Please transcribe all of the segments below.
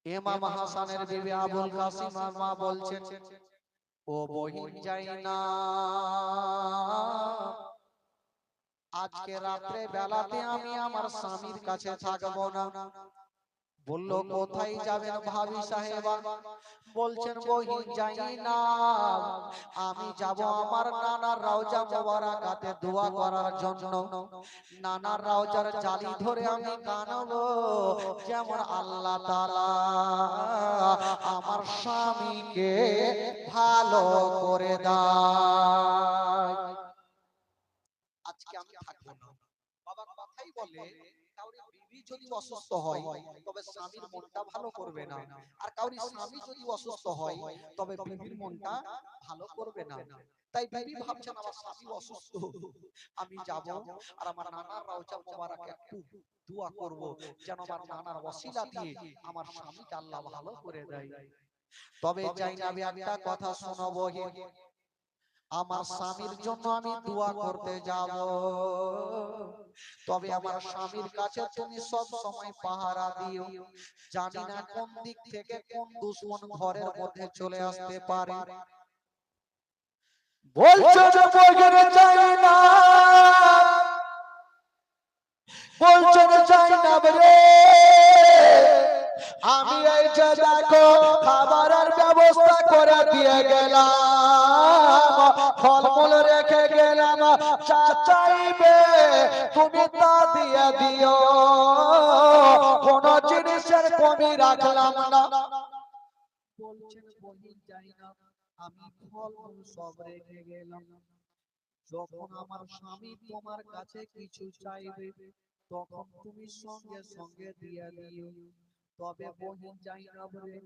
ইমাম হাসানের বিবি আবুল কাসিম মা বলছেন, ও বহিন জাইনাব, আজকে রাত্রে বেলাতে আমি আমার স্বামীর কাছে থাকবো না। বলল, কোথায় যাবেন ভাবি সাহেবা? বলছেন, বহিন জাইনাব, আমি যাব আমার নানার রওজা মোবারকাতে দোয়া করার জন্য। নানার রওজার জালি ধরে আমি কানবো, যেমন আল্লাহ তাআলা আমার স্বামীকে ভালো করে দেয়। আজকে আমি থাকবো না। বাবা কথাই বলে, কাউরি বিবি যদি অসুস্থ হয় তবে স্বামীর মনটা ভালো করবে না, আর কাউরি স্বামী যদি অসুস্থ হয় তবে বিবির মনটা ভালো করবে না। তাই বিবি ভাবছেন, আমার স্বামী অসুস্থ, আমি যাব আর আমার নানার রওজা মোবারকে একটু দোয়া করব, যেন আমার নানার ওসিলা দিয়ে আমার স্বামীকে আল্লাহ ভালো করে দেয়। তবে জাইনাব, একটা কথা শোনো বহিন, আমার স্বামীর জন্য আমি দোয়া করতে যাব, তবে আমার স্বামীর কাছে তুমি সব সময় পাহারা দিও। জানি না কোন দিক থেকে কোন দুশমন ঘরের মধ্যে চলে আসতে পারে। বলছো যে বগেরে চাই না, বলছো যে চাই না রে, আমি এই যে দেখো খাবারের ব্যবস্থা করে দিয়ে গেলাম, ফলমূল রেখে গেলাম, যা চাইবে তুমি তা দিয়ে দিও, কোন জিনিসের কমি রাখলাম না। বলছেন, বহিন জাইনাব, আমি ফলমূল সব রেখে গেলাম, যখন আমার স্বামী তোমার কাছে কিছু চাইবে তখন তুমি সঙ্গে সঙ্গে দিয়ে দিও। তবে বহিন জাইনাব রে,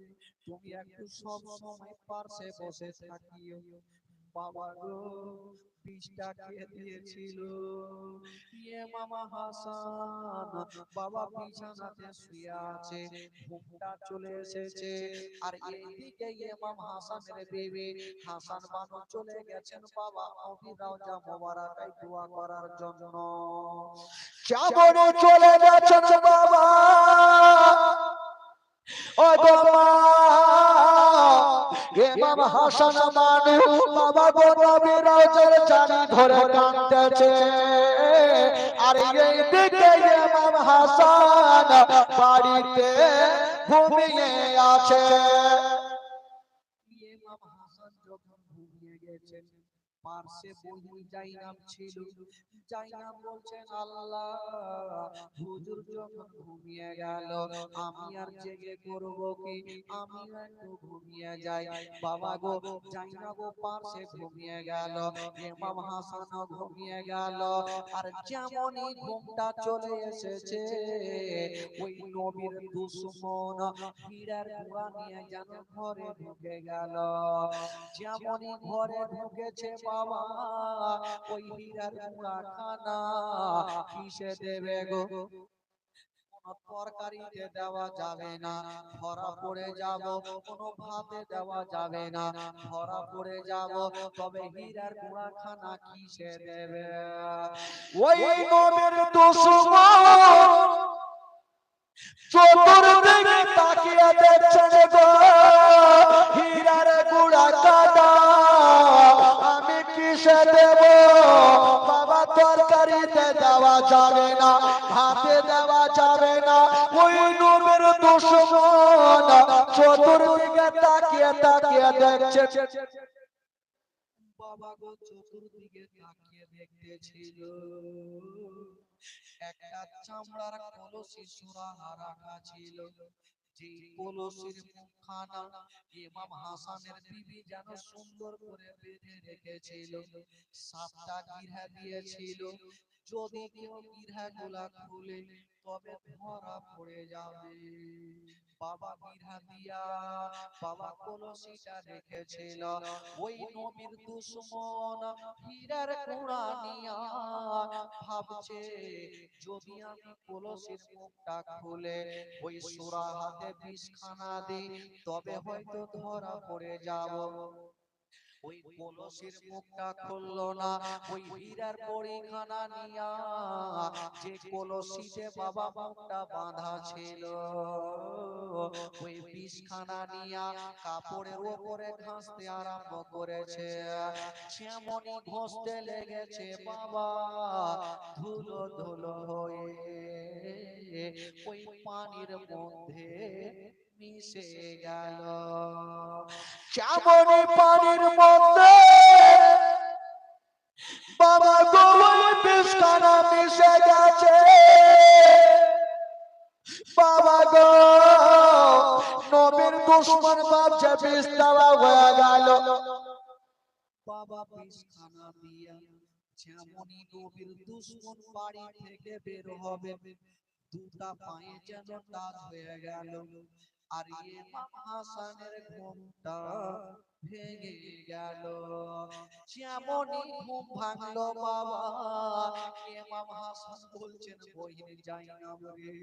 তুমি একটু সব সময় পাশে বসে থাকিও। বাবা গো, বিষটা খেয়ে দিয়েছিল ইমাম হাসান, বাবা বিছানাতে শুয়ে আছে, ঘুমটা চলে এসেছে, আর এইদিকে ইমাম হাসানের বিবি হাসান বানু চলে গেছেন বাবা নবীর রওজা মোবারকায় দোয়া করার জন্য। কেমন চলে গেছেন বাবা, ও বাবা ইমাম হাসান বানু বাবা গো নবীর রওজার জালি ধরে কাঁদতেছে, আর এইদিকে ইমাম হাসান বাড়িতে ঘুমিয়ে আছে। ইমাম হাসান যখন ঘুমিয়ে গেছেন, পার্শ্বে বহিন জাইনাব ছিল। জাইনাব বলছেন, আল্লাহ, হুজুর যখন ঘুমিয়ে গেল আমি আর জেগে করব কি, আমি একটু ঘুমিয়ে যাই। বাবা গো, জাইনাব পার্শ্বে ঘুমিয়ে গেল, ইমাম হাসানও ঘুমিয়ে গেল, আর যেমনই ঘুমটা চলে এসেছে ওই নবীর দুশমন হীরার গুঁড়া নিয়ে যেন ঘরে ঢুকে গেল। যেমনই ঘরে ঢুকেছে বাবা, ওই হীরার গুঁড়া খানা কিসে দেবে গো? কোন তরকারিতে দেওয়া যাবে না, ধরা পড়ে যাব। কোন ভাতে দেওয়া যাবে না, ধরা পড়ে যাব। তবে হীরার গুঁড়া খানা কিসে দেবে? ওই নবীর দুশমন চতুর্দিকে তাকিয়ে দেখছেন গো, হীরার গুঁড়া কাটা আমি কিসে দেব? বাবা তরকারিতে দেওয়া যাবে না, ভাতে দেওয়া যাবে না। ওই নবীর দুশমন চতুর্দিকে তাকিয়ে তাকিয়ে দেখছে। বাবা গো, চতুর্দিকে তাকিয়ে দেখতেছিল, একটা চামড়ার কলসি সুরাহা রাখা ছিল, যে কলসির মুখখানা ইমাম হাসানের বিবি যেন সুন্দর করে বেঁধে রেখেছিল, 7টা গিরহা দিয়েছিল। যদি কেউ গিরহা গুলা খুলে তবে ধরা পড়ে যাবে। বাবা গিরহা দিয়া বাবা কলসিটা রেখেছিল। ওই নবীর দুশমন হীরার কুড়া নিয়া ভাবছে, যদি আমি কলসির মুখটা খুলে ওই সুরাহাতে বিষখানা দিই তবে হয়তো ধরা পড়ে যাব। ওই কলসির মুখটা খুললো না, ওই হীরার বড়িখানা নিয়া যে কলসিতে বাবা মুখটা বাঁধা ছিল ওই বিষখানা নিয়া কাপড়ের উপরে ঘষতে আরম্ভ করেছে। যেমনই ঘষতে লেগেছে বাবা, ধুলো ধুলো হয়ে ওই পানির মধ্যে মিশে গেল। যেমনই পানির মধ্যে বাবা গো ওই বিষখানা মিশে গেছে, বাবা গো নবীর দুশমন ভাবছে বিষ দেওয়া হয়ে গেল। বাবা বিষখানা দিয়া যেমনই নবীর দুশমন বাড়ি থেকে বের হবে, দুটা পায়ে যেন টাচ হয়ে গেল, আর ইমাম হাসানের ঘুমটা ভেঙে গেল। যেমনই ঘুম ভাঙলো বাবা, ইমাম হাসান বলছেন বহিন জাইনাব রে,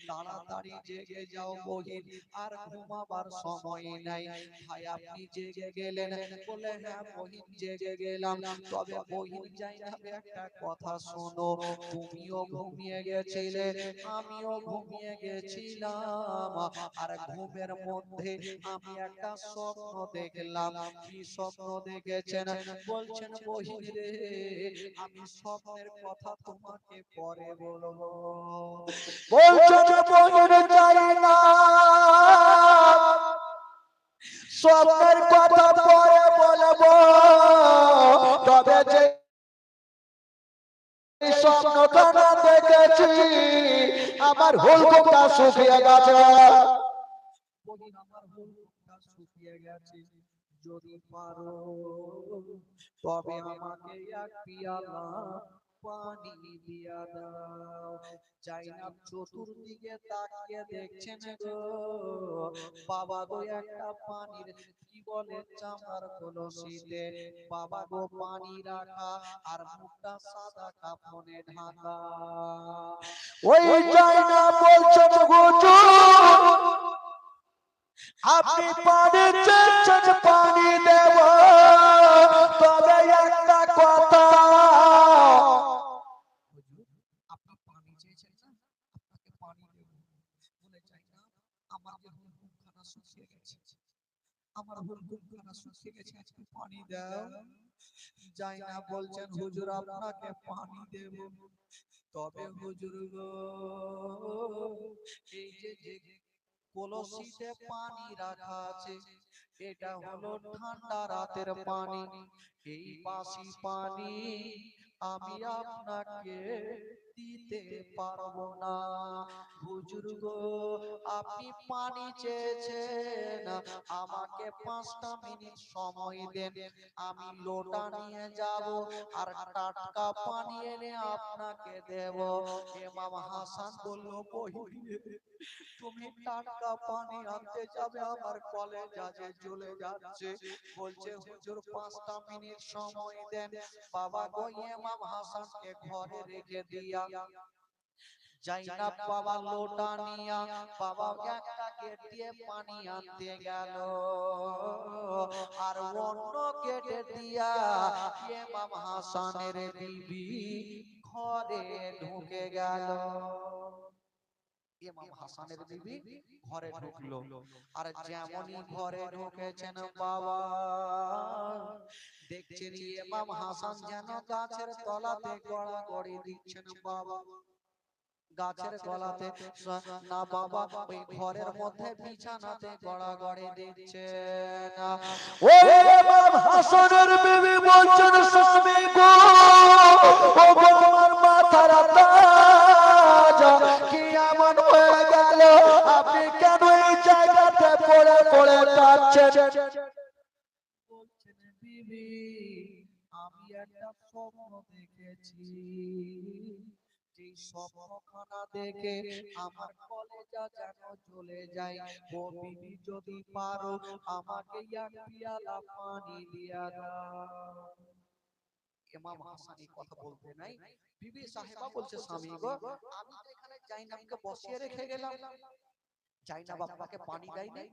তাড়াতাড়ি জেগে যাও বহিন, আর ঘুমাবার সময় নাই। ভাই আপনি জেগে গেলেন? বলে হ্যাঁ বহিন জেগে গেলাম। তবে বহিন জাইনাব একটা কথা শোনো, তুমিও ঘুমিয়ে গেছিলে, আমিও ঘুমিয়ে গেছিলাম, আর ঘুমের মধ্যে আমি একটা স্বপ্ন দেখলাম। কি স্বপ্ন দেখেছেন? বলছেন বহিন রে, আমি স্বপ্নের কথা তোমাকে পরে বলবো। বলছেন বহিন চাই না, স্বপ্নের কথা পরে বলবো, তবে যে স্বপ্নখানা দেখেছি আমার হুলকটা শুকিয়ে গেছে। বহিন আমার হুলকটা শুকিয়ে গেছে, যদি পারো তবে আমাকে এক পিয়ালা পানি দিয়া দাও। জাইনাব চতুর্দিকে তাকিয়ে দেখছেন গো, বাবা গো একটা পানির কি বলে চামড়ার কলসিতে বাবা গো পানি রাখা, আর মুখটা সাদা কাপড়ে ঢাকা। ওই জাইনাব বলছেন হুজুর আপনি পানি চেয়েছেন পানি দেব, তবে একটা কথা, আপনি পানি চেয়েছেন না, আপনাকে পানি দেব। বলে যাই না, আমার যে হুলকুমখানা শুকিয়ে গেছে, আমার হুলকুমখানা শুকিয়ে গেছে, আজকে পানি দাও। যাই না বলছেন হুজুর আপনাকে পানি দেব, তবে হুজুর গো এই যে কলসিতে পানি রাখা আছে, এটা হলো ঠান্ডা রাতের পানি, এই বাসি পানি আমি আপনাকে দিতে পারবো না। হুজুর গো আপনি পানি চেয়েছেন, আমাকে 5টা মিনিট সময় দেন, আমি লোটা নিয়ে যাব আর টাটকা পানি এনে আপনাকে দেব। ইমাম হাসান বলল বহিন তুমি টাটকা পানি আনতে যাবে, আমার কলেজা যে জ্বলে যাচ্ছে। বলছে হুজুর 5টা মিনিট সময় দেন। বাবা গো ইমাম হাসানকে ঘরে রেখে দিয়া জাইনাব বাবা লোটা নিয়া বাবা একটা গেট দিয়ে পানি আনতে গেল, আর অন্য গেট দিয়া ইমাম হাসানের বিবি ঘরে ঢুকে গেল। ইমাম হাসানের বিবি ঘরে ঢুকলো, আর যেমনই ঘরে ঢুকেছেন বাবা দেখছেন ইমাম হাসান যেন গাছের তলাতে গড়াগড়ি দিচ্ছেন বাবা, গাছের গলাতে না বাবা, ওই ঘরের মধ্যে বিছানাতে গড়াগড়ি দিচ্ছেন। ওই ইমাম হাসানের বিবি বলছেন স্বামী গো, ও গো আমার মাথার তাজ কি এমন হয়ে গেল, আপনি কেন এই জায়গাতে পড়ে পড়ে কাঁদছেন? বলছেন বিবি আমি একটা স্বপ্ন দেখেছি, যে স্বপ্নখানা দেখে আমার কলেজা যেন জ্বলে যায়। ও বিবি যদি পারো আমাকে এক পিয়ালা পানি দিয়া দাও। ইমাম হাসান এই কথা বলতে নাই, বিবি সাহেবা বলছে স্বামী গো আমি তো এখানে জাইনাবকে বসিয়ে রেখে গেলাম, জাইনাব আপনাকে পানি দেয় নাই,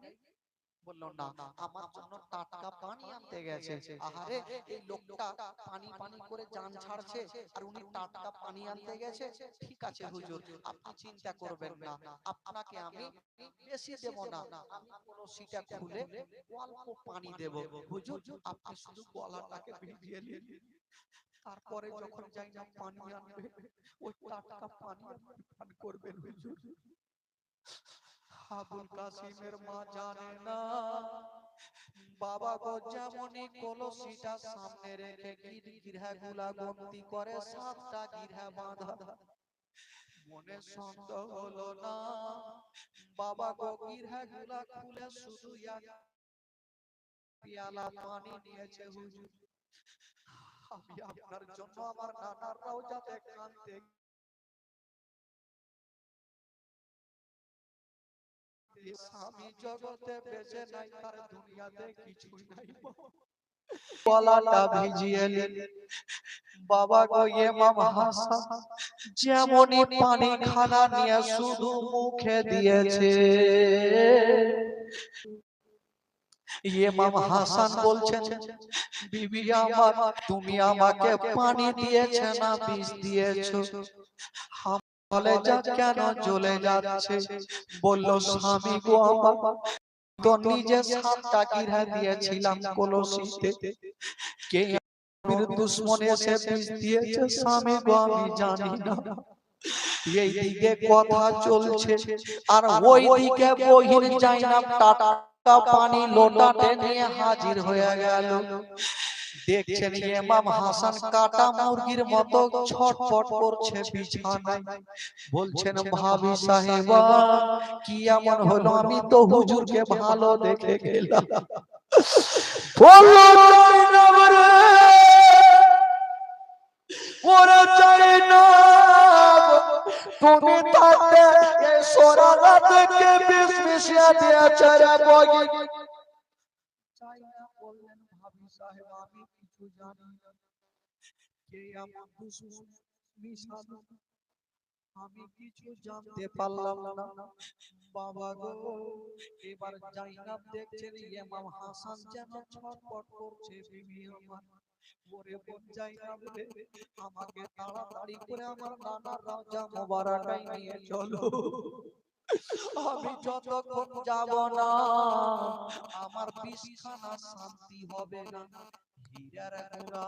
বললো না, আমার জন্য টাটকা পানি আনতে গেছে। আহারে, এই লোকটা পানি পানি করে জান ছাড়ছে আর উনি টাটকা পানি আনতে গেছে। ঠিক আছে হুজুর, আপনি চিন্তা করবেন না, আপনাকে আমি বেশি দেব না, আমি কলসিটা খুলে অল্প পানি দেব। হুজুর, আপনি শুধু গলাটাকে ভিজিয়ে নিন, তারপরে যখন যাই না পানি আনবে, ওই টাটকা পানি আপনি পান করবেন। হুজুর, আবুল কাসিমের মা জানে না বাবা গো যেমনই কলসিটা সামনে রেখে গিরহা গুলা গন্তি করে, 7টা গিরহা বাঁধা। মনে সন্দেহ হলো না, বাবা গো গিরহা গুলা খুলে শুধু এক পিয়ালা পানি নিয়েছে। হুজুর, আমি আপনার জন্য আমার নানার রওজাতে কাঁদতে, স্বামী জগতে বেঁচে নাই, তার দুনিয়াতে কিছুই নাই, গলাটা ভিজিয়ে নিন। বাবা গো ইমাম হাসান যেমনই পানি খানা নিয়ে শুধু মুখে দিয়েছে, ইমাম হাসান বলছেন, বিবি আমার, তুমি আমাকে পানি দিয়েছে না বিষ দিয়েছো? বলে, যা কেন জ্বলে যাচ্ছে? বলল, স্বামী গো আমার, তো নিজে 7টা গিরহা দিয়েছিলাম কলসিতে, কে আমির দুশমন এসে বিষ দিয়েছে স্বামী গো আমি জানি না। এই দিকে কথা চলছে আর ওই দিকে বহির জাইনাব টাটকা পানি লোটাতে নিয়ে হাজির হয়ে গেল। দেখছেন ইমাম হাসান কাটা মুরগির মতো ছটফট করছে বিছানায়। বলছেন, ভাবি সাহেবা কি এমন হলো? আমি তো হুজুরকে ভালো দেখে গেলাম। বলো জাইনাব রে, ওরে জাইনাব, তুমি তাতে এই সোরালা থেকে বিষ মিশিয়ে দিয়েছে রে বগি। জাইনাব বললেন, ভাবি সাহেব আমি কিছু জানি না, কে আমার দুশমন মিশালো আমি কিছু জানতে পারলাম না। বাবা গো, এবার জাইনাব দেখছেন ইমাম হাসান যেন ছটফট করছে। বিবি আমার, ওরে বোন জাইনাব রে, আমাকে তাড়াতাড়ি করে আমার নানার রওজা মোবারকায় নিয়ে চলো। আমি যতক্ষণ যাব না আমার বিছখানা শান্তি হবে না। হীরার গুড়া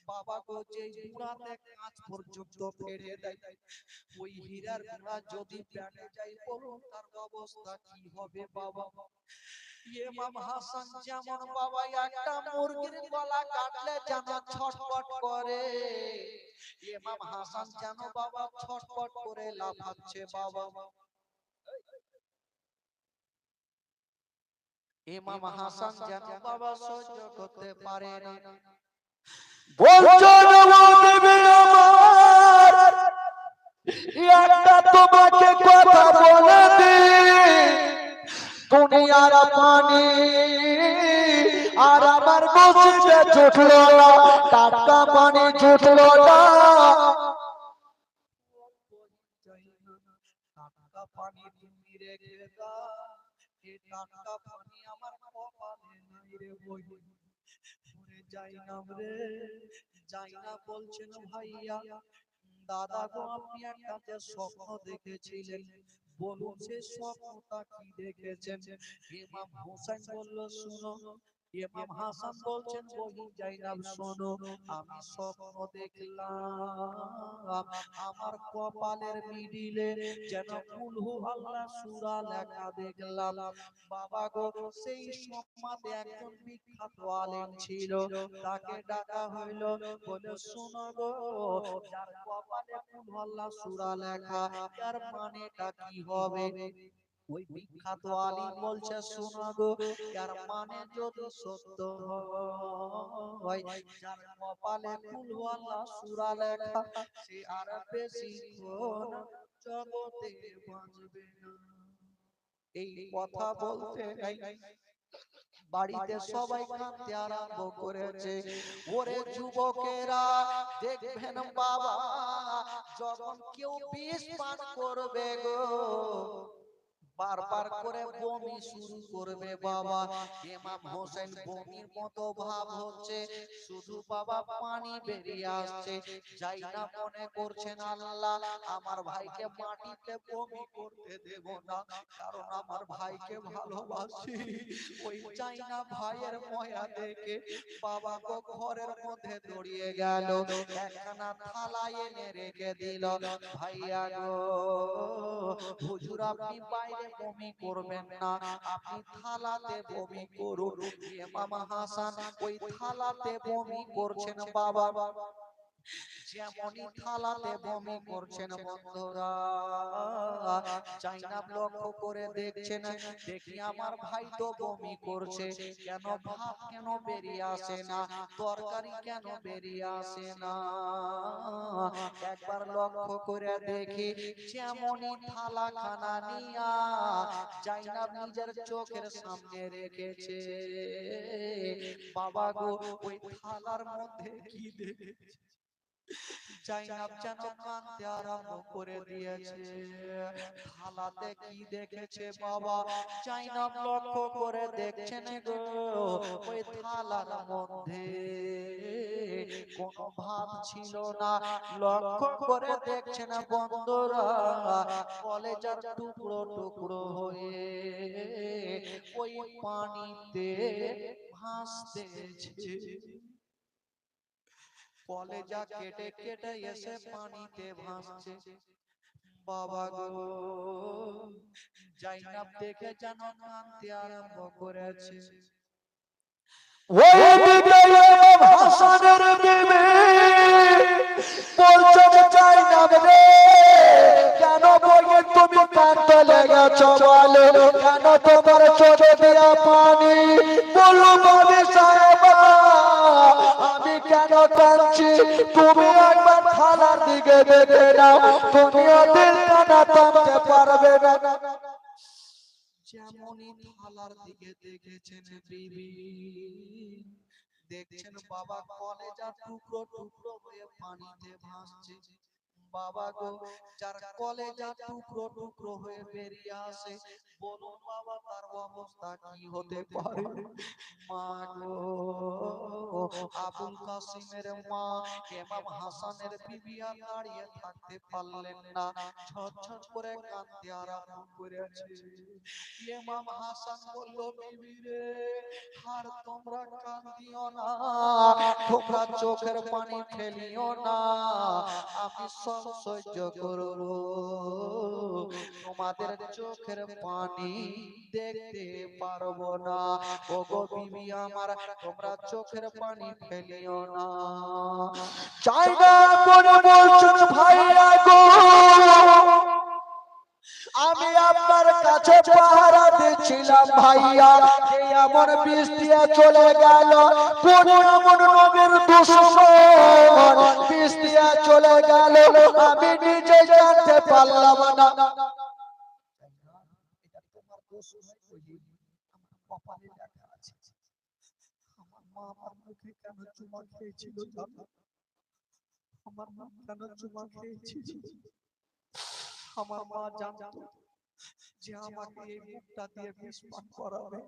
বাবা গো, যে গুড়াতে কাঁচ পর্যন্ত ফেরে দেয়, ওই হীরার গুড়া যদি ব্যাটে যায়, বলুন তার অবস্থা কি হবে? বাবা, ইমাম হাসান যেমন বাবা একটা মুরগির গলা কাটলে যেন ছটফট করে, ইমাম হাসান যেন বাবা ছটফট করে লাফাচ্ছে। বাবা, ইমাম হাসান যেন বাবা সহ্য করতে পারে না। বলছো নবী আমার, একটা তোমাকে কথা বলে দি, দুনিয়ার পানি আর আমার মসজিদে জুটলো না, টাটকা পানি জুটলো না। টাটকা পানি তুমি রেখে দাও, এই টাটকা পানি আমার কপালে নাই রে বই। ওরে জাইনাব রে, জাইনাব বলছেন, ভাইয়া দাদা গো, আপনি একটা যে স্বপ্ন দেখেছিলেন, বলুন সে স্বপ্নটা কি দেখেছেন? ইমাম হোসেন বলল, শুনো। ইমাম হাসান বলছেন, বহি জাইনাব শোনো, আমি স্বপ্ন দেখলাম আমার কপালের মিডিলে যেন কুল হু আল্লাহ সূরা লেখা দেখলাম। বাবা গো, সেই সমাজে একজন বিখ্যাত আলেম ছিল, তাকে ডাকা হইল, বলে, শোনো গো, যার কপালে কুল হু আল্লাহ সূরা লেখা, এর মানেটা কি হবে? ওই বিখ্যাত আলিম বলছে, শোনো গো, এর মানে যদি সত্য হয়, যার কপালে কুল হু আল্লাহ সূরা লেখা, সে আর বেশিক্ষণ জগতে বাঁচবে না। এই কথা বলতে নাই বাড়িতে সবাই কাঁদতে আরম্ভ করেছে। ওরে যুবকেরা, দেখবেন বাবা, যখন কেউ বিষ পান করবে গো, বারবার করে বমি শুরু করবে বাবা। ইমাম হোসেন বমির মতো ভাব হচ্ছে, শুধু বাবা পানি বেরিয়ে আসছে। যাই না মনে করছেন আল্লাহ আমার ভাইকে মাটিতে বমি করতে দেব না, কারণ আমার ভাইকে ভালোবাসি। ওই চাই না ভাইয়ের ময়া দেখে বাবা গো ঘরের মধ্যে দৌড়িয়ে গেল, একখানা থালা এনে রেখে দিল। ভাইয়া গো হুজুর আপনি বাইরে বমি করবেন না, আপনি থালাতে বমি করুন। ইমাম হাসান ওই থালাতে বমি করছেন বাবা। যেমনই থালাতে বমি করছেন বন্ধুরা, চাইনা লক্ষ্য করে দেখছেন, দেখি আমার ভাই তো বমি করছে, কেন ভাত কেন বেরিয়ে আসে না, তরকারি কেন বেরিয়ে আসে না। একবার লক্ষ্য করে দেখি, যেমনই থালা খানা নিয়া চাইনা নিজের চোখের সামনে রেখেছে, বাবা গো ওই থালার মধ্যে কি দেখেছে, জাইনাব যেন কাঁদতে আরম্ভ করে দিয়েছে। থালাতে কি দেখেছে বাবা, জাইনাব লক্ষ্য করে দেখছেন গো, ওই থালার মধ্যে কোনো ভাত ছিল না। লক্ষ্য করে দেখছেন বন্ধুরা, কলেজার টুকরো টুকরো হয়ে ওই পানিতে ভাসতেছে। কলেজা কেটে কেটে এসে পানিতে ভাসছে। বাবা গো জাইনাব দেখে যেন কাঁদতে আরম্ভ করেছে। ওই দিকে হাসানের বিবি বলছে জাইনাব রে, কেন বইয়ে তুমি কাঁদতে লেগেছো বলো, কেন তোমার চোখে দিয়া পানি? বলো বাবি সাহেবা আমি কেন কাঁদছি, তুমি একবার থালার দিকে দেখে নাও, তুমিও দিল কানা থামতে পারবে না। যেমনই থালার দিকে দেখেছেন বিবি, দেখছেন বাবা কলেজা টুকরো টুকরো হয়ে পানিতে ভাসছে। বাবা গো যার কলেজা টুকরো টুকরো হয়ে বেরিয়ে আসে, বলুন বাবা তার অবস্থা কি হতে পারে? মা গো আবুল কাসিমের মা ইমাম হাসানের বিবি আর দাঁড়িয়ে থাকতে পারলেন না, ঝরঝর করে কাঁদতে আরম্ভ করেছে। ইমাম হাসান বলল, বিবি রে আর তোমরা কাঁদিও না, তোমরা চোখের পানি ফেলিও না, আমি সব সহ্য করব, তোমাদের চোখের পানি দেখতে পারবো না। ওগো বিবি আমার, তোমরা চোখের পানি ফেলিও না। চাই না মনে বলছেন ভাইয়া গো, আমি আপনার কাছে পাহারা দিচ্ছিলাম ভাইয়া, কে এমন বিষ দিয়ে চলে গেল, কোন এমন নবীর দুশমন বিষ দিয়ে চলে গেল, আমি নিজে জানতে পারলাম না। এটা তোমার দোষ নয়, আমার কপালে লেখা আছে। আমার মা আমার মুখে কেন চুমা খেয়েছিল জানো? আমার মা কেন চুমা খেয়েছিল? আমার মা জানতো যে আমাকে এই মুখটা দিয়ে বিষ পান করাবে,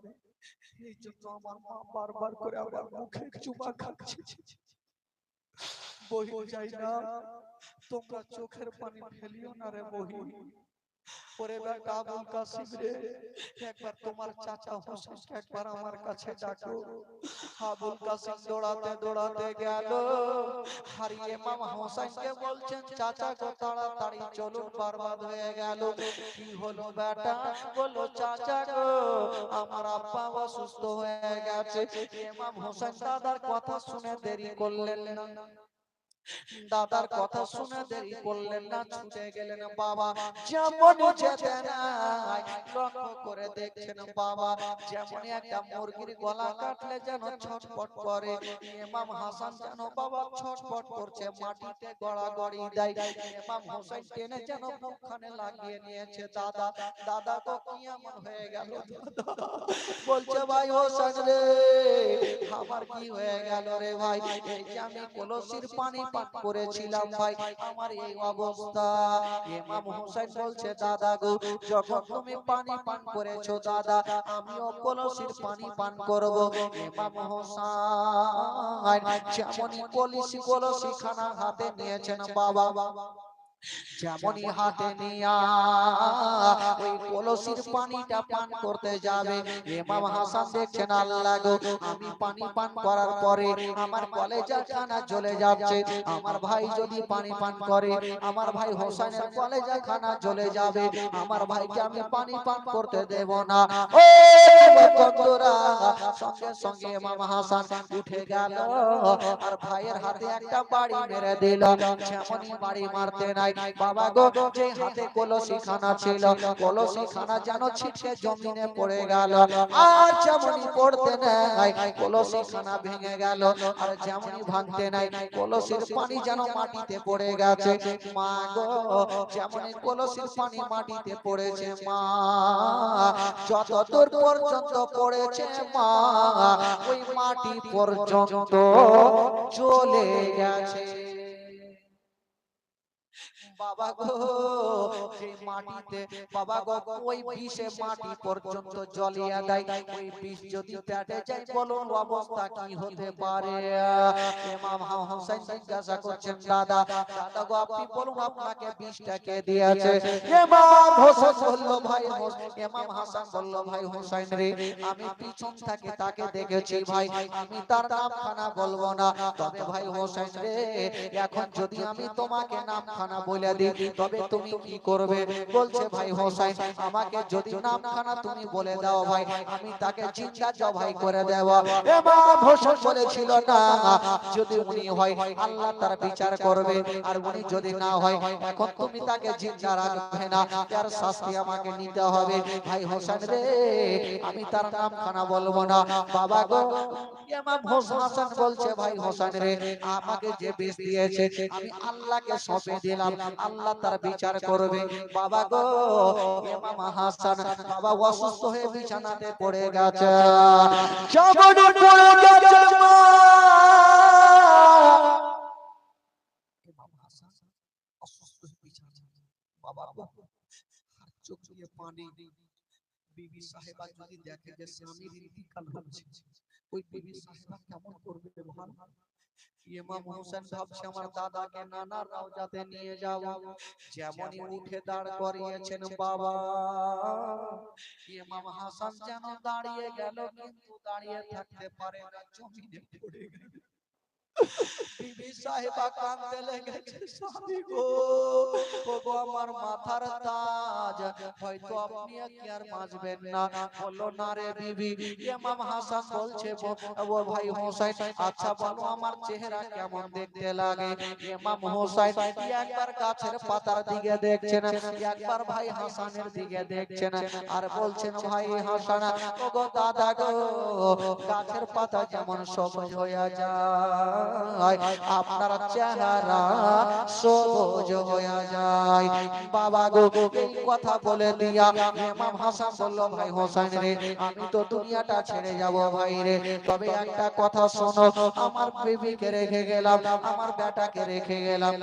এই জন্য আমার মা বারবার করে আমার মুখে চুমা খাচ্ছে। বহিন যাই না, তোমরা চোখের পানি ফেলিও না রে বহিন। ওরে বেটা আবুল কাসিম রে, একবার তোমার চাচা হোসেনকে একবার আমার কাছে ডাকো। আবুল কাসিম দৌড়াতে দৌড়াতে গেল, আর ইমাম হোসেনকে বলছেন, চাচা গো তাড়াতাড়ি চলুন, বরবাদ হয়ে গেল। কি হলো বেটা? বললো, চাচা গো আমার আব্বা অসুস্থ হয়ে গেছে। ইমাম হোসেন দাদার কথা শুনে দেরি করলেন না, দাদার কথা শুনে দেরি করলেন না, ছুটে গেলেন বাবা। যেমন যেতে নাই লক্ষ্য করে দেখছেন বাবা, যেমন একটা মুরগির গলা কাটলে যেন ছটফট করে, ইমাম হাসান যেন বাবা ছটফট করছে, মাটিতে গড়াগড়ি দেয়। ইমাম হোসেন টেনে যেন মুখখানে লাগিয়ে নিয়েছে। দাদা দাদা তো কি এমন হয়ে গেল? বলছে, ভাই হোসেন রে আমার কি হয়ে গেল রে ভাই? এই যে আমি কলসির পানি পান করেছিলাম ভাই, আমার এই অবস্থা। ইমাম হোসেন বলছে দাদা গো, যখন তুমি পানি পান করেছো দাদা, আমিও কলসির পানি পান করব। ইমাম হোসেন যেমনই কলসি খানা হাতে নিয়েছেন বাবা, যেমনই হাতে নিয়া ওই কলসির পানিটা পান করতে যাবে, ইমাম হাসান দেখছেন আল্লাহ গো, আমি পানি পান করার পরে আমার কলেজা খানা জ্বলে যাচ্ছে। আমার ভাই যদি পানি পান করে, আমার ভাই হোসেনের কলেজা খানা জ্বলে যাবে, আমার ভাইকে আমি পানি পান করতে দেব না। ও বন্ধুরা, সঙ্গে সঙ্গে ইমাম হাসান উঠে গেল আর ভাইয়ের হাতে একটা বাড়ি মেরে দিল। যেমনই বাড়ি মারতে নাই বাবা গো, যে হাতে কলসি খানা ছিল, কলসি খানা যেন ছিটকে জমিনে পড়ে গেল। আর যেমনই পড়তে নাই কলসি খানা ভেঙে গেল, আর যেমনই ভাঙতে নাই কলসির পানি যেন মাটিতে পড়ে গেছে। মা গো, যেমনই কলসির পানি মাটিতে পড়েছে মা, যতদূর পর্যন্ত পড়েছে মা, ওই মাটি পর্যন্ত চলে গেছে। বাবা গো, যে মাটিতে বাবা গো ওই বিষে মাটি পর্যন্ত জ্বলিয়ে দেয়, ওই বিষ যদি পেটে যায় বলুন অবস্থা কি হতে পারে? ইমাম হোসেন জিজ্ঞাসা করছেন দাদা, দাদা গো আপনি বলুন আপনাকে বিষটা কে দিয়েছে? ইমাম হোসেন বলল ভাই, ইমাম হাসান বলল ভাই হোসেন রে, আমি পিছন থেকে তাকে দেখেছি ভাই, আমি তার নামখানা বলবো না, তবে ভাই হোসেন রে, এখন যদি আমি তোমাকে নামখানা বলে দিই তবে তুমি কি করবে? বলছে ভাই হোসেন, আমাকে যদি নামখানা তুমি বলে দাও ভাই, আমি তাকে জিন্দা জবাই করে দেব। ইমাম হোসেন বলেছিল না, যদি উনি হয় আল্লাহ তার বিচার করবে, আর উনি যদি না হয় এখন তুমি তাকে জিন্দা রাখবে না, তার শাস্তি আমাকে নিতে হবে। ভাই হোসেন রে, আমি তার নামখানা বলবো না। বাবা গো, ইমাম হাসান বলছে ভাই হোসেন রে, আমাকে যে বিষ দিয়েছে আমি আল্লাহকে সঁপে দিলাম, আল্লাহ তার বিচার করবে। বাবা গো, ইমাম হাসান বাবা অসুস্থ হয়ে বিছানাতে পড়ে গেছে, যেমনই পড়ে গেছে মা, ইমাম হাসান অসুস্থ হয়ে বিছানায়, বাবা গো আর চোখ দিয়ে পানি। বিবি সাহেবা যদি দেখে যে স্বামীর ইন্তিকাল হচ্ছে, ওই বিবি সাহেবা কেমন করবে ভাই? ইমাম হোসেন ভাবছে আমার দাদাকে নানা রওজাতে নিয়ে যাব। যেমনই উঠে দাঁড় করিয়েছেন বাবা, ইমাম হাসান যেন দাঁড়িয়ে গেল, কিন্তু দাঁড়িয়ে থাকতে পারে না, জমিনে পড়ে গেল। বিবি সাহেবা কাঁদতে লেগেছে, স্বামী গো, ওগো আমার মাথার তাজ, হয়তো আপনি কি আর বাঁচবেন না। বলল না রে বিবি। ইমাম হাসান বলছে ও ভাই হোসেন, আচ্ছা বলো আমার চেহারা কেমন দেখতে লাগে? ইমাম হোসেন একবার গাছের পাতার দিকে দেখছেন, একবার ভাই হাসানের দিকে দেখছেন, আর বলছেন ভাই হাসান, ওগো দাদা গো, গাছের পাতা যেমন সবুজ হয়ে যায়, আপনার চেহারা সবুজ হয়ে যায়। বাবা গো, এই কথা বলে দিয়া ইমাম হাসান বলল ভাই হোসেন রে, আমি তো দুনিয়াটা ছেড়ে যাব ভাই রে, তবে একটা কথা শোনো, আমার বিবিকে রেখে গেলাম, আমার বেটাকে রেখে গেলাম।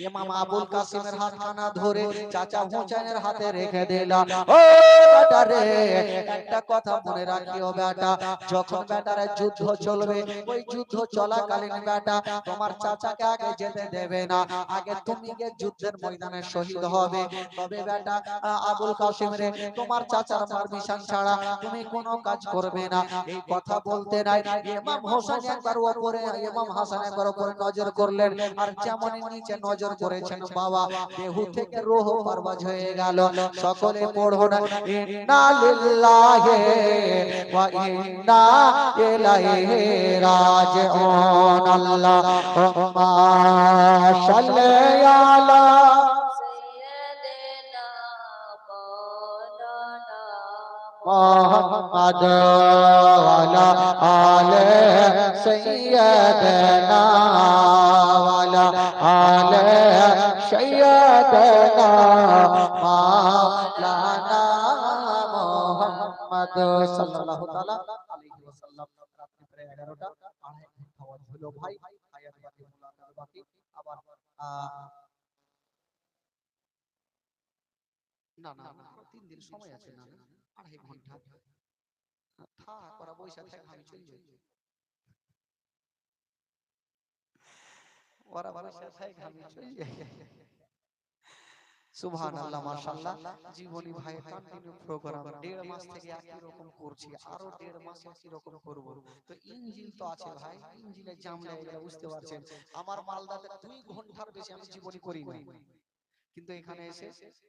ইমাম আবুল কাসিমের হাতখানা ধরে চাচা হোসেনের হাতে রেখে দিলাম। ও বেটা রে, একটা কথা মনে রাখিও বেটা, যখন বেটার যুদ্ধ চলবে, ওই যুদ্ধ চলাকালীন বেটা তোমার চাচাকে আগে যেতে দেবে না, আগে তুমি গিয়ে যুদ্ধের ময়দানে শহীদ হবে, তবে বেটা আবুল কাসিম রে, তোমার চাচার পারমিশন ছাড়া তুমি কোনো কাজ করবে না। এই কথা বলতে নাই ইমাম হোসেন একবার উপরে, ইমাম হাসান একবার উপরে নজর করলেন, আর যেমন নিচে নজর করেছেন বাবা, দেহ থেকে রূহ পারবাজ হয়ে গেল। সকলে পড়ুন, ইন্না লিল্লাহি ওয়া ইন্না ইলাইহি রাজিউন। আল্লাহুম্মা সাল্লি আলা সাইয়্যিদিনা মাওলানা মুহাম্মদ ওয়া আলা আলি সাইয়্যিদিনা ওয়া আলা আলি সাইয়্যিদিনা মাওলানা মুহাম্মদ সাল্লাল্লাহু তাআলা আলাইহি ওয়াসাল্লাম। রাত্রি প্রায় 11টা, আড়াই ঘন্টা হলো ভাই। আয়াত পাকে মুলাকাত না না না 3 দিন সময় আছে, না না 2.5 ঘন্টা থাক, ওরা বসে থাক, আমি চলে যাই, ওরা বসে থাক, আমি চলে যাই। সুবহানাল্লাহ, মাশাআল্লাহ। জীবনী ভাই কন্টিনিউ প্রোগ্রাম 1.5 মাস থেকে একই রকম করছি, আরো 1.5 মাস একই রকম করব। তো ইঞ্জিন তো আছে ভাই, ইঞ্জিনে জাম লেগে গেলে বুঝতে পারছেন, আমার মালদাতে 2 ঘন্টার বেশি আমি জীবনী করি না, কিন্তু এখানে এসে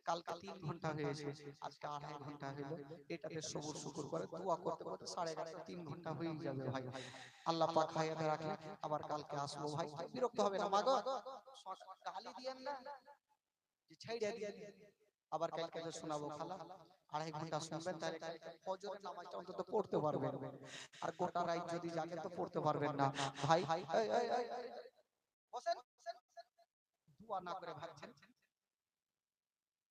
কালকে 3 ঘন্টা হয়েছে, আজকে 2.5 ঘন্টা হলো। এটাতে সবুর শুকুর করে দোয়া করতে করতে 11:30 3 ঘন্টা হয়ে যাবে ভাই। আল্লাহ পাক হায়াতে রাখলে আবার কালকে আসবো ভাই, বিরক্ত হবে না মাগো, গালি দিয়েন না যে ছাইড়া দিয়ে, আবার কালকে তো শোনাবো খালা, 2.5 ঘন্টা শুনবেন, তাহলে ফজরের নামাজটা অন্তত পড়তে পারবেন, আর গোটা রাত যদি জাগেন তো পড়তে পারবেন না ভাই। এই এই এই বসেন, দোয়া না করে ভাবছেন,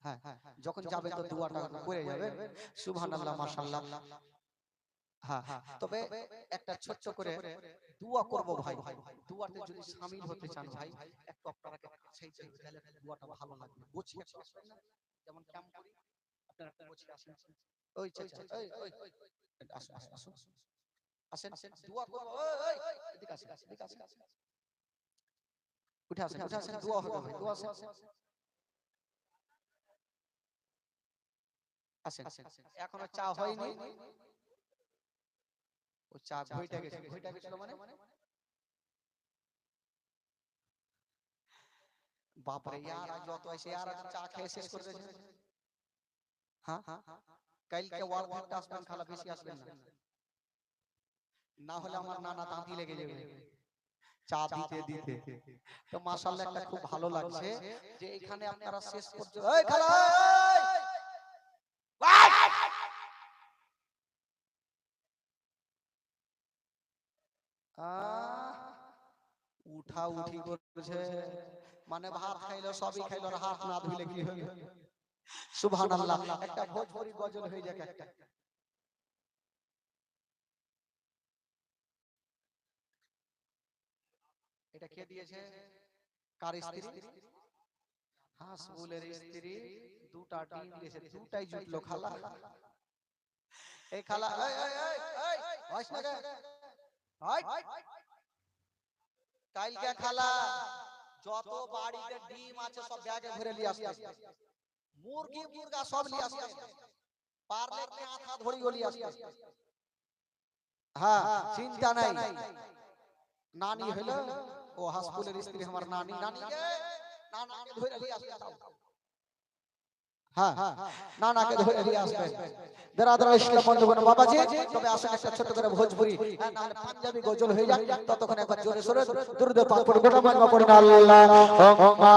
হ্যাঁ যখন যাবেন তো দোয়াটা করে যাবেন। সুবহানাল্লাহ, মাশাআল্লাহ। হ্যাঁ, তবে একটা ছোট্ট করে দোয়া করব ভাই, দোয়াতে যদি শামিল হতে চান ভাই, একটু আপনারা সেই তাহলে দোয়াটা ভালো লাগবে। গুছিয়ে আসবেন না, যেমন ক্যাম্প করি আপনারা গুছিয়ে আসেন, ওই চাচা ওই ওই আসুন আসুন আসেন, দোয়া করব, ওই এদিকে আসেন, এদিকে আসেন, উঠে আসেন, উঠে আসেন, দোয়া হবে ভাই, দোয়া আসেন আসেন। এখনো চা হয়নি, ও চা ঘইটা গেছে, ঘইটা গেছিল মানে বাপরে यार, যত আছে यार, চা খেয়ে শেষ করে দিয়েছে। হ্যাঁ, কালকে ওয়ার্ল্ড কাপটা আসবেন খালা, বেশি আসবেন না, না হলে আমার নানা দাঁতি লেগে যাবে চা দিতে দিতে। তো মাশাআল্লাহ, একটা খুব ভালো লাগছে যে এখানে আপনারা শেষ পর্যন্ত, এই খালা উঠা উঠি করছে, মানে ভাত খাইলো, সবই খাইলো, আর হাত না ধুইলে কি হবে? সুবহানাল্লাহ, একটা ভোজপুরি গজল হয়ে যাক একটা। এটা কে দিয়েছে? কার স্ত্রী? হ্যাঁ, স্কুলের স্ত্রী, দুটা ডিম দিয়েছে, দুটাই জুটলো খালা। এই খালা, এই এই এই এই হইস না কে? হাই, কালকে খালা যত বাড়িতে ডিম আছে সব ব্যাগে ভরে নিয়ে আসবে, মুরগি মুরগা সব নিয়ে আসবে, পারলে কাঁথা ধরি গলি আসবে। হ্যাঁ, চিন্তা নাই। নানি হলো ও হাসপুলের স্ত্রী, আমার নানি, নানিকে নানাকে ধরে নিয়ে আসবে। হ্যাঁ, নানাকে ধরে নিয়ে আসবে। বেরাদার ইসলাম বন্ধুগণ, বাবাজি তবে আসেন একটা ছোট করে ভোজপুরি, না হলে পাঞ্জাবি গজল হয়ে যায়, ততক্ষণ একবার জোরে সোরে দুরূদ পাক পড়ে, গোটা মাজমা পড়েন আল্লাহুম্মা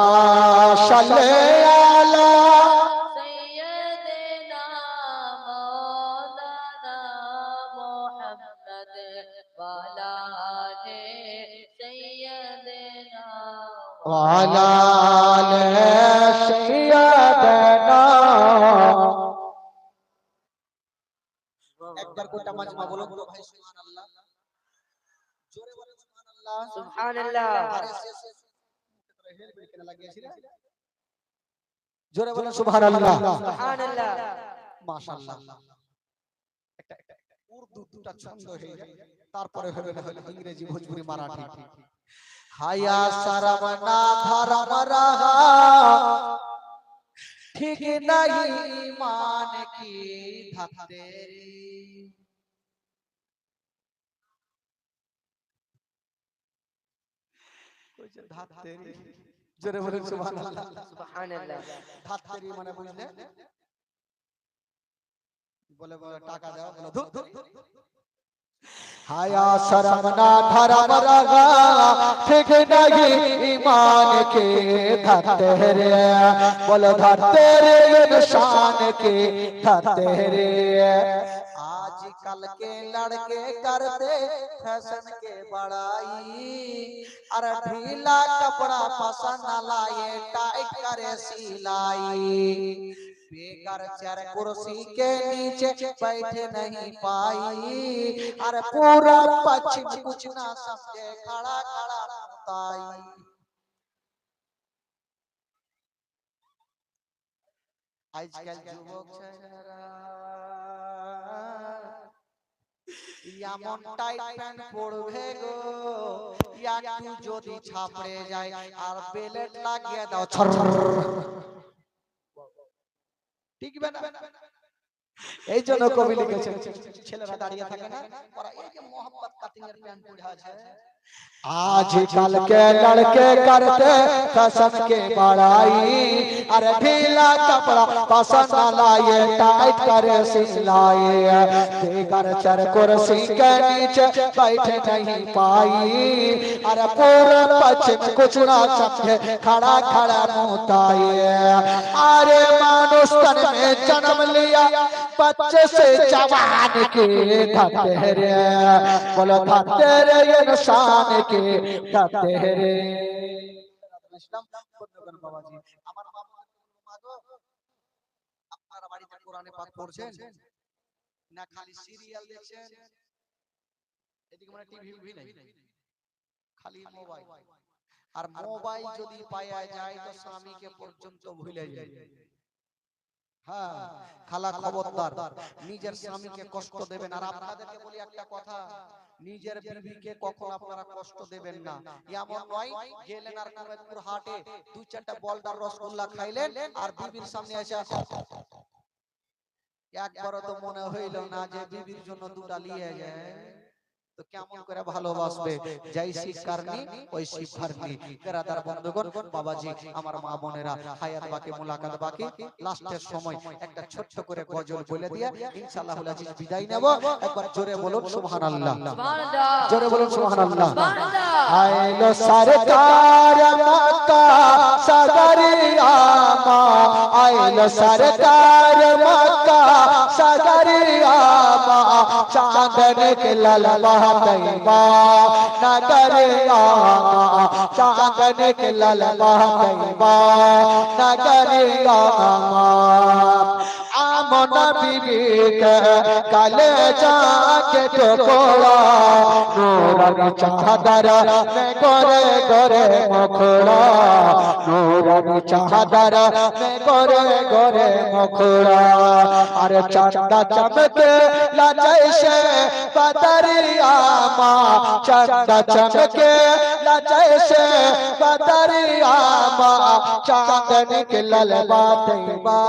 সাল্লি আলা سيدنا مولانا محمد وعلى آل سيدنا ওয়ালা আলি সাইয়্যিদানা। একবার গোটা মাজমা বলুন তো ভাই, সুবহানাল্লাহ, জোরে বলেন সুবহানাল্লাহ। সুবহানাল্লাহ। আরে শেষে তোরা হেলমেট কেন লাগিয়েছিস রে? জোরে বলেন সুবহানাল্লাহ। সুবহানাল্লাহ। মাশাআল্লাহ। একটা উর্দু দুটা ছন্দ হয়ে যায়, তারপরে হবে না হলে ইংরেজি, ভোজপুরি, মারাঠি। হায়া শরম না ধরম রহা, ঠিক नहीं ईमान की धक तेरी। कोई जो धक तेरी, জোরে বলেন সুবহানাল্লাহ। সুবহানাল্লাহ। ধক তেরি মানে বুঝলে, বলে বলে টাকা দাও, বলে ধুর ধুর। হায়া শরম না ধরম রগা, ঠিক नहीं ईमान के धरते रे, बोलो धरते रे इंसान के धरते रे। आजकल के लड़के करते फैशन के बड़ाई, अरे ढीला कपड़ा पसंद लाए टाइट करे सिलाई, बेकार चेयर कुर्सी के नीचे बैठे नहीं पाई, अरे पूरा पश्चिम कुछ ना समझे खड़ा खड़ा मुताई। আজকাল যুবক ছেলেরা এমন টাইট প্যান্ট পরবে গো, একটু যদি ছাপড়ে যায় আর বেলেট লাগিয়ে দাও ছর, টিকবে না। এই জন্য কবি লিখেছেন ছেলেরা দাঁড়িয়ে থাকে না, ওরা এই যে মোহাম্মদ কাটিং এর প্যান্ট পরে আছে। आजकल के लड़के करते फैशन के बड़ाई, अरे ढीला कपड़ा पसंद न लाए टाइट करे सिलाए, बेगर चर कुर्सी के नीचे बैठे नहीं पाई, अरे पूरे पश्चिम कुछ ना समझे खड़ा खड़ा मुताए, अरे मानुष तन में जन्म लिया बच्चे से जवान के धतेरे, बोलो धतेरे इंसान के धतेरे। আমার আপনারা বাড়িতে কোরআনে পাক পড়ছেন না খালি সিরিয়াল দেখছেন? এদিকে মানে টিভি নাই, খালি মোবাইল। আর মোবাইল যদি পাওয়া যায় তো স্বামীকে পর্যন্ত ভুলে যায়। হ্যাঁ খালা খবরদার, নিজের স্বামীকে কষ্ট দেবেন। আর আপনাদেরকে বলি একটা কথা, নিজের বিবিকে কখন আপনারা কষ্ট দেবেন না। এমন নয় গেলেন আর কুমেদপুর হাটে দুই চারটা বলদার রসগোল্লা খাইলেন আর বিবির সামনে এসে একবারও তো মনে হইল না যে বিবির জন্য দুটা নিয়ে যায়, তো কেমন করে ভালোবাসবে? যাই শিক্ষারনি ওই শিক্ষারনি। বেরাদার বন্ধুগণ, বাবাজি, আমার মা বোনেরা, হায়াত বাকি মুলাকাত বাকি, লাস্টের সময় একটা ছোট্ট করে গজল বলে দিয়ে ইনশাআল্লাহ আজিজ বিদায় নেব। একবার জোরে বলুন সুবহানাল্লাহ, সুবহানাল্লাহ, জোরে বলুন সুবহানাল্লাহ। সুবহানাল্লাহ। आइलो सरकार मक्का सगरिया मा, आइलो सरकार मक्का सगरिया मा, चांदन के ललबा तैबा नगरिया मा, चांदन के ललबा तैबा नगरिया मा, आमना बीबी के कले जाके टोकोड़ा, नूरानी चादर में गोरे गोरे मुखड़ा, नूरानी चादर में गोरे गोरे मुखड़ा, अरे चंदा चमके ला जैसे बदरिया मा, चंदा चमके ला जैसे बदरिया मा, चांदन के ललबा तैबा।